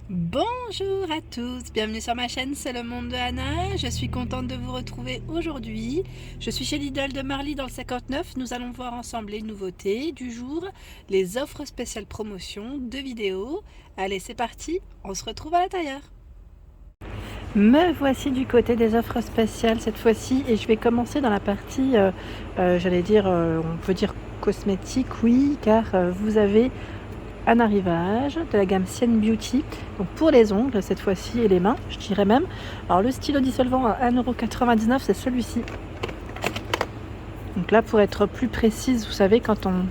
Bonjour à tous, bienvenue sur ma chaîne C'est le monde de Anna. Je suis contente de vous retrouver aujourd'hui. Je suis chez Lidl de Marly dans le 59. Nous allons voir ensemble les nouveautés du jour, les offres spéciales promotion, 2 vidéos. Allez, c'est parti, on se retrouve à l'intérieur. Me voici du côté des offres spéciales cette fois-ci et je vais commencer dans la partie, on peut dire cosmétique, oui, car vous avez un arrivage de la gamme Sienne Beauty, donc pour les ongles cette fois-ci et les mains, je dirais même. Alors le stylo dissolvant à 1,99 €, c'est celui-ci. Donc là, pour être plus précise, vous savez, quand on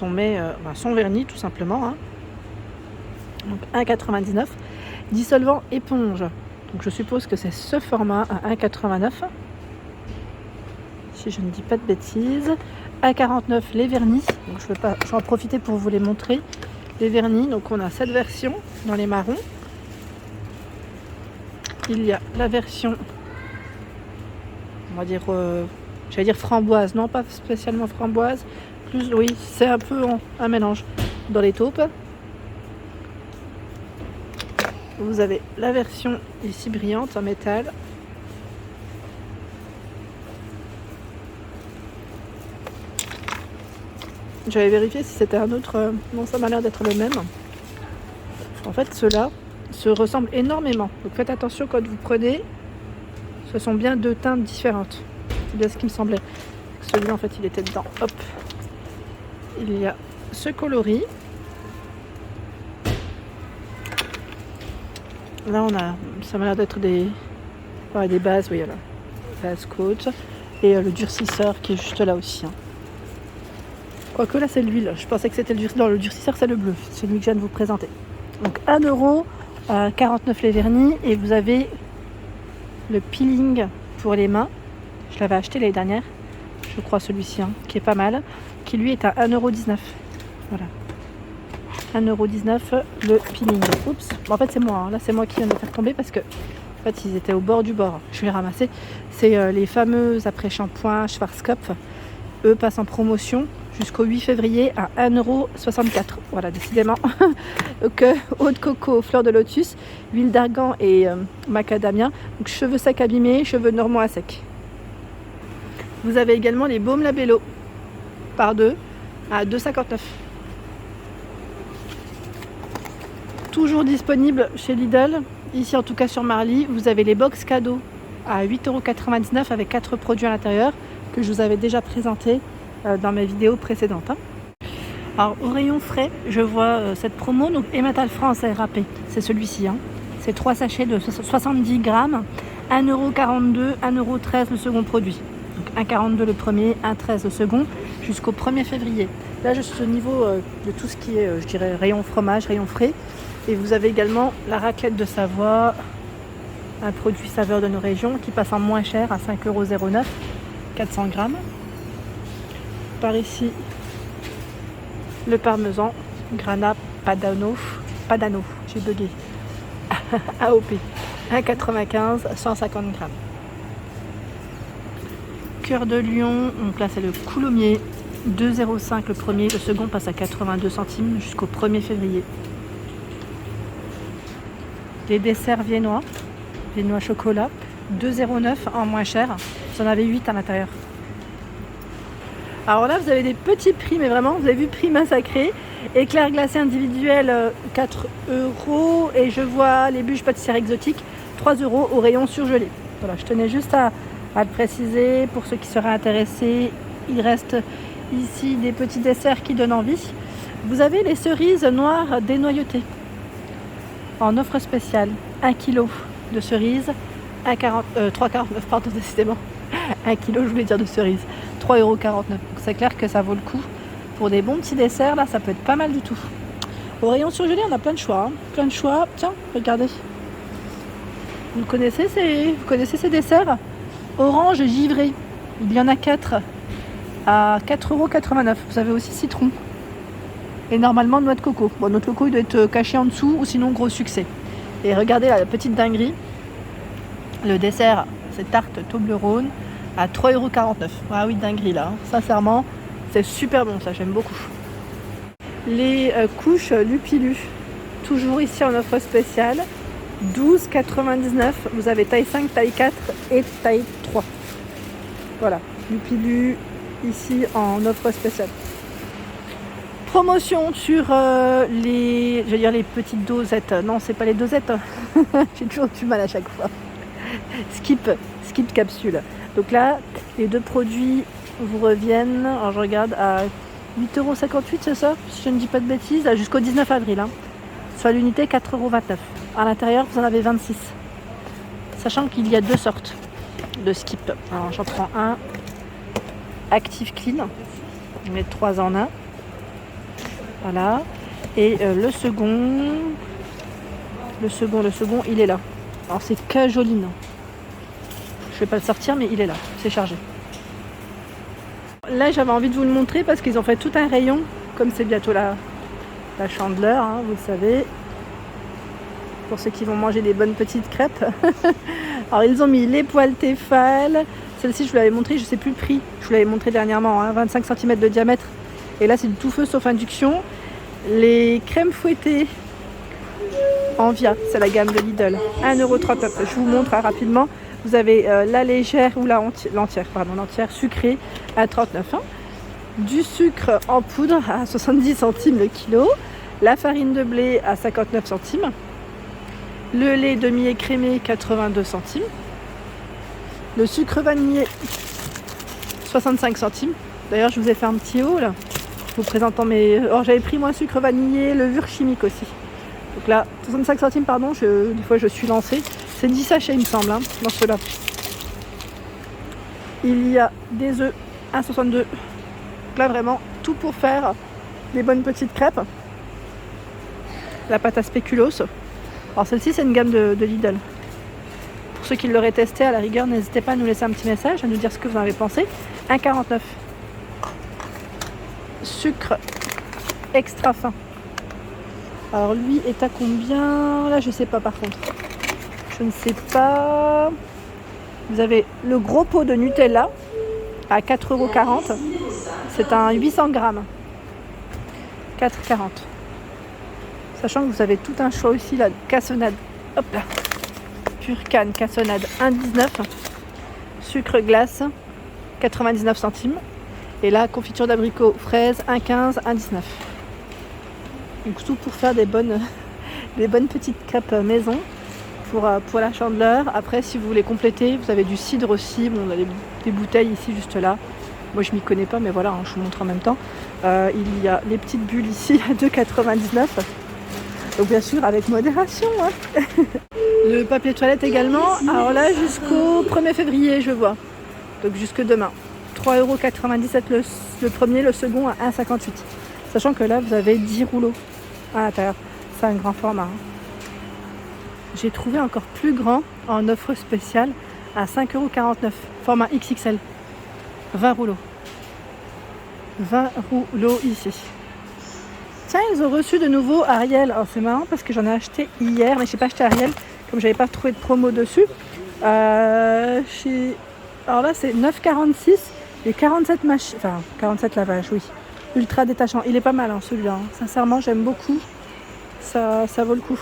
met son vernis tout simplement, hein. Donc 1,99 €. Dissolvant éponge, donc je suppose que c'est ce format à 1,89 €, si je ne dis pas de bêtises. À 49 les vernis, donc je vais en profiter pour vous les montrer. Les vernis, donc on a cette version dans les marrons. Il y a la version, on va dire, j'allais dire framboise, non pas spécialement framboise, plus oui, c'est un peu un mélange dans les taupes. Vous avez la version ici brillante en métal. J'avais vérifié si c'était un autre. Non, ça m'a l'air d'être le même. En fait, ceux-là se ressemblent énormément. Donc faites attention quand vous prenez. Ce sont bien deux teintes différentes. C'est bien ce qui me semblait. Celui-là, en fait, il était dedans. Hop. Il y a ce coloris. Là, ça m'a l'air d'être des bases, oui, alors. Base coat. Et le durcisseur qui est juste là aussi, hein. Quoique là c'est l'huile, je pensais que c'était le durcisseur. Non, le durcisseur c'est le bleu, celui que je viens de vous présenter. Donc 1,49 € les vernis et vous avez le peeling pour les mains. Je l'avais acheté l'année dernière, je crois celui-ci, hein, qui est pas mal, qui lui est à 1,19 €. Voilà. 1,19 € le peeling. Oups, bon, en fait c'est moi, hein. Là c'est moi qui viens de les faire tomber parce que en fait ils étaient au bord du bord. Je vais les ramasser. C'est les fameuses après-shampoing Schwarzkopf. Eux passent en promotion jusqu'au 8 février à 1,64 €. Voilà, décidément. Donc, eau de coco, fleur de lotus, huile d'argan et macadamia. Donc, cheveux secs abîmés, cheveux normaux à sec. Vous avez également les baumes Labello par 2 à 2,59 €. Toujours disponible chez Lidl. Ici, en tout cas sur Marly, vous avez les box cadeaux à 8,99 € avec 4 produits à l'intérieur que je vous avais déjà présenté dans mes vidéos précédentes, hein. Alors au rayon frais, je vois cette promo, donc Emmental France RAP, c'est celui-ci, hein. C'est 3 sachets de 70 grammes, 1,42 €, 1,13 € le second produit. Donc 1,42 € le premier, 1,13 € le second, jusqu'au 1er février. Là je suis au niveau de tout ce qui est, je dirais, rayon fromage, rayon frais. Et vous avez également la raclette de Savoie, un produit saveur de nos régions qui passe en moins cher à 5,09 €, 400 grammes. Par ici, le parmesan, Grana Padano, j'ai bugué, AOP, 1,95 €, 150 grammes. Cœur de Lion, donc là c'est le coulommier, 2,05 € le premier, le second passe à 82 centimes jusqu'au 1er février. Les desserts viennois chocolat, 2,09 € en moins cher, vous en avez 8 à l'intérieur. Alors là, vous avez des petits prix, mais vraiment, vous avez vu, prix massacré. Éclair glacé individuel, 4 €. Et je vois les bûches pâtissières exotiques, 3 € au rayon surgelé. Voilà, je tenais juste à le préciser pour ceux qui seraient intéressés. Il reste ici des petits desserts qui donnent envie. Vous avez les cerises noires dénoyautées en offre spéciale. 1 kg de cerises, 3,49 €, pardon, décidément. 1 kg, je voulais dire de cerises. 3,49 €. Donc c'est clair que ça vaut le coup. Pour des bons petits desserts, là, ça peut être pas mal du tout. Au rayon surgelé, on a plein de choix, hein. Plein de choix. Tiens, regardez. Vous connaissez ces desserts? Orange givré. Il y en a 4 à 4,89 €. Vous avez aussi citron. Et normalement, noix de coco. Bon, noix de coco, il doit être caché en dessous ou sinon gros succès. Et regardez là, la petite dinguerie. Le dessert, c'est tarte Toblerone à 3,49 €. Ah oui, dinguerie là, hein. Sincèrement, c'est super bon, ça j'aime beaucoup. Les couches Lupilu toujours ici en offre spéciale. 12,99. Vous avez taille 5, taille 4 et taille 3. Voilà, Lupilu ici en offre spéciale. Promotion sur les petites dosettes. Non, c'est pas les dosettes. J'ai toujours du mal à chaque fois. Skip capsule. Donc là, les deux produits vous reviennent, alors je regarde, à 8,58 €, c'est ça? Si je ne dis pas de bêtises, jusqu'au 19 avril. Soit l'unité 4,29 €. À l'intérieur, vous en avez 26. Sachant qu'il y a deux sortes de skip. Alors j'en prends un Active Clean. Je mets 3 en 1. Voilà. Et le second, il est là. Alors c'est Cajoline. Je vais pas le sortir, mais il est là. C'est chargé. Là, j'avais envie de vous le montrer parce qu'ils ont fait tout un rayon. Comme c'est bientôt la Chandeleur, hein, vous le savez. Pour ceux qui vont manger des bonnes petites crêpes. Alors ils ont mis les poêles Tefal. Celle-ci je vous l'avais montré, je ne sais plus le prix. Je vous l'avais montré dernièrement, 25 cm de diamètre. Et là c'est du tout feu sauf induction. Les crèmes fouettées Envia, c'est la gamme de Lidl. 1,39 €. Je vous montre rapidement. Vous avez la légère ou l'entière sucrée à 39 €. Du sucre en poudre à 70 centimes le kilo. La farine de blé à 59 centimes. Le lait demi-écrémé 82 centimes. Le sucre vanillé 65 centimes. D'ailleurs, je vous ai fait un petit haut là, vous présentant mes... Alors, j'avais pris moi sucre vanillé, levure chimique aussi. Donc là, 65 centimes, pardon, des fois je suis lancée. C'est 10 sachets, il me semble, dans ceux-là. Il y a des œufs, 1,62 €. Donc là, vraiment, tout pour faire des bonnes petites crêpes. La pâte à spéculoos. Alors celle-ci c'est une gamme de Lidl. Pour ceux qui l'auraient testé, à la rigueur, n'hésitez pas à nous laisser un petit message, à nous dire ce que vous en avez pensé. 1,49 €. Sucre extra fin. Alors lui est à combien? Là je sais pas par contre. Je ne sais pas. Vous avez le gros pot de Nutella à 4,40 €. C'est un 800 grammes. 4,40 €. Sachant que vous avez tout un choix aussi, la cassonade, hop là, pure canne, cassonade 1,19 €, sucre glace 99 centimes, et la confiture d'abricot fraise 1,15 €, 1,19 €. Donc tout pour faire des bonnes petites crêpes maison pour la Chandeleur. Après, si vous voulez compléter, vous avez du cidre aussi. Bon, on a des bouteilles ici juste là. Moi je m'y connais pas, mais voilà, je vous montre en même temps. Il y a les petites bulles ici à 2,99 €. Donc bien sûr avec modération. Le papier toilette également. Alors là jusqu'au 1er février je vois. Donc jusque demain. 3,97 € le premier, le second à 1,58 €. Sachant que là vous avez 10 rouleaux à l'intérieur. C'est un grand format. J'ai trouvé encore plus grand en offre spéciale à 5,49 €. Format XXL. 20 rouleaux. 20 rouleaux ici. Tiens, ils ont reçu de nouveau Ariel. Alors c'est marrant parce que j'en ai acheté hier, mais je n'ai pas acheté Ariel comme j'avais pas trouvé de promo dessus. Alors là c'est 9,46 € et 47 machines, enfin 47 lavages, oui. Ultra détachant. Il est pas mal celui-là. Sincèrement, j'aime beaucoup. Ça vaut le coup.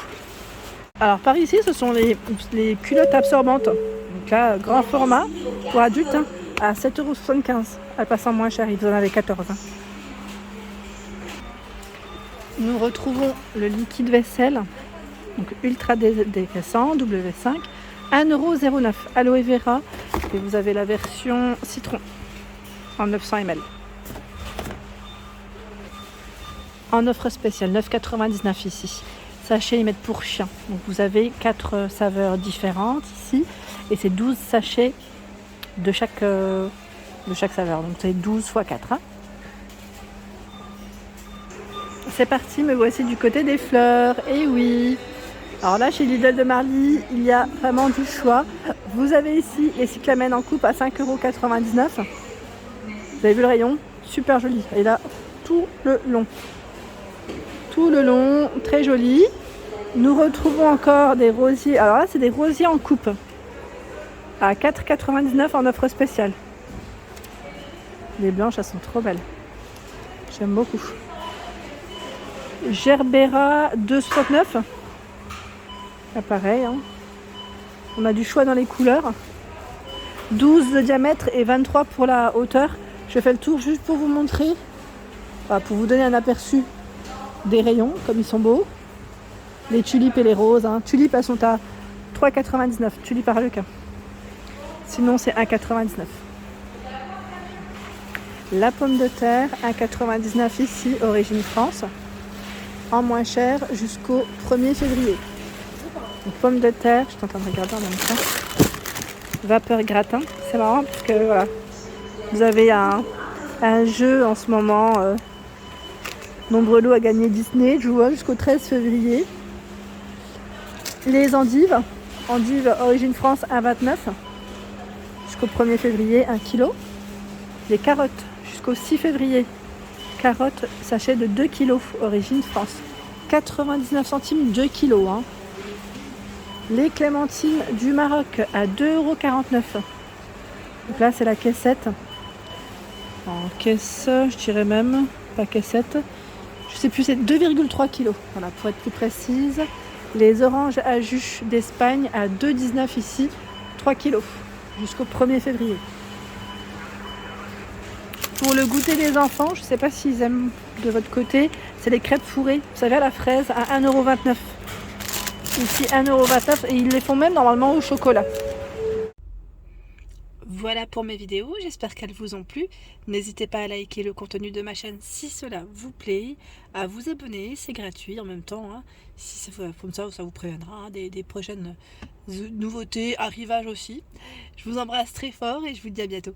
Alors par ici, ce sont les culottes absorbantes. Donc là, grand format pour adultes à 7,75 €. Elle passe en moins cher. Ils en avaient 14. Nous retrouvons le liquide vaisselle, donc ultra dégraissant, W5, 1,09 € aloe vera, et vous avez la version citron en 900 ml. En offre spéciale, 9,99 € ici. Sachets limite pour chien. Donc vous avez 4 saveurs différentes ici, et c'est 12 sachets de chaque saveur. Donc c'est 12 x 4. C'est parti, me voici du côté des fleurs. Et oui, alors là chez Lidl de Marly, il y a vraiment du choix. Vous avez ici les cyclamènes en coupe à 5,99 €. Vous avez vu le rayon? Super joli. Et là, tout le long, très joli. Nous retrouvons encore des rosiers. Alors là, c'est des rosiers en coupe à 4,99 € en offre spéciale. Les blanches, elles sont trop belles. J'aime beaucoup. Gerbera 2,69. Ah, pareil, hein. On a du choix dans les couleurs. 12 de diamètre et 23 pour la hauteur. Je fais le tour juste pour vous montrer, pour vous donner un aperçu des rayons, comme ils sont beaux. Les tulipes et les roses. Hein. Tulipes, elles sont à 3,99. Tulipes harlequin. Sinon, c'est 1,99. La pomme de terre, 1,99 ici, origine France. En moins cher jusqu'au 1er février. Donc, pomme de terre, je suis en train de regarder en même temps. Vapeur gratin, c'est marrant parce que voilà, vous avez un jeu en ce moment. Nombreux lots à gagner Disney, je vois jusqu'au 13 février. Les endives, endives origine France 1,29 jusqu'au 1er février, 1 kg. Les carottes jusqu'au 6 février. Carottes, sachet de 2 kg, origine France. 99 centimes, 2 kg. Hein. Les clémentines du Maroc à 2,49 €. Donc là, c'est la caissette. En caisse, je dirais même, pas caissette. Je sais plus, c'est 2,3 kg. Voilà, pour être plus précise. Les oranges à jus d'Espagne à 2,19 ici, 3 kg, jusqu'au 1er février. Pour le goûter des enfants, je ne sais pas s'ils aiment de votre côté, c'est les crêpes fourrées. Vous savez, à la fraise à 1,29 €. Ici 1,29 € et ils les font même normalement au chocolat. Voilà pour mes vidéos, j'espère qu'elles vous ont plu. N'hésitez pas à liker le contenu de ma chaîne si cela vous plaît, à vous abonner, c'est gratuit en même temps. Hein. Si ça, comme ça vous préviendra hein, des prochaines nouveautés, arrivages aussi. Je vous embrasse très fort et je vous dis à bientôt.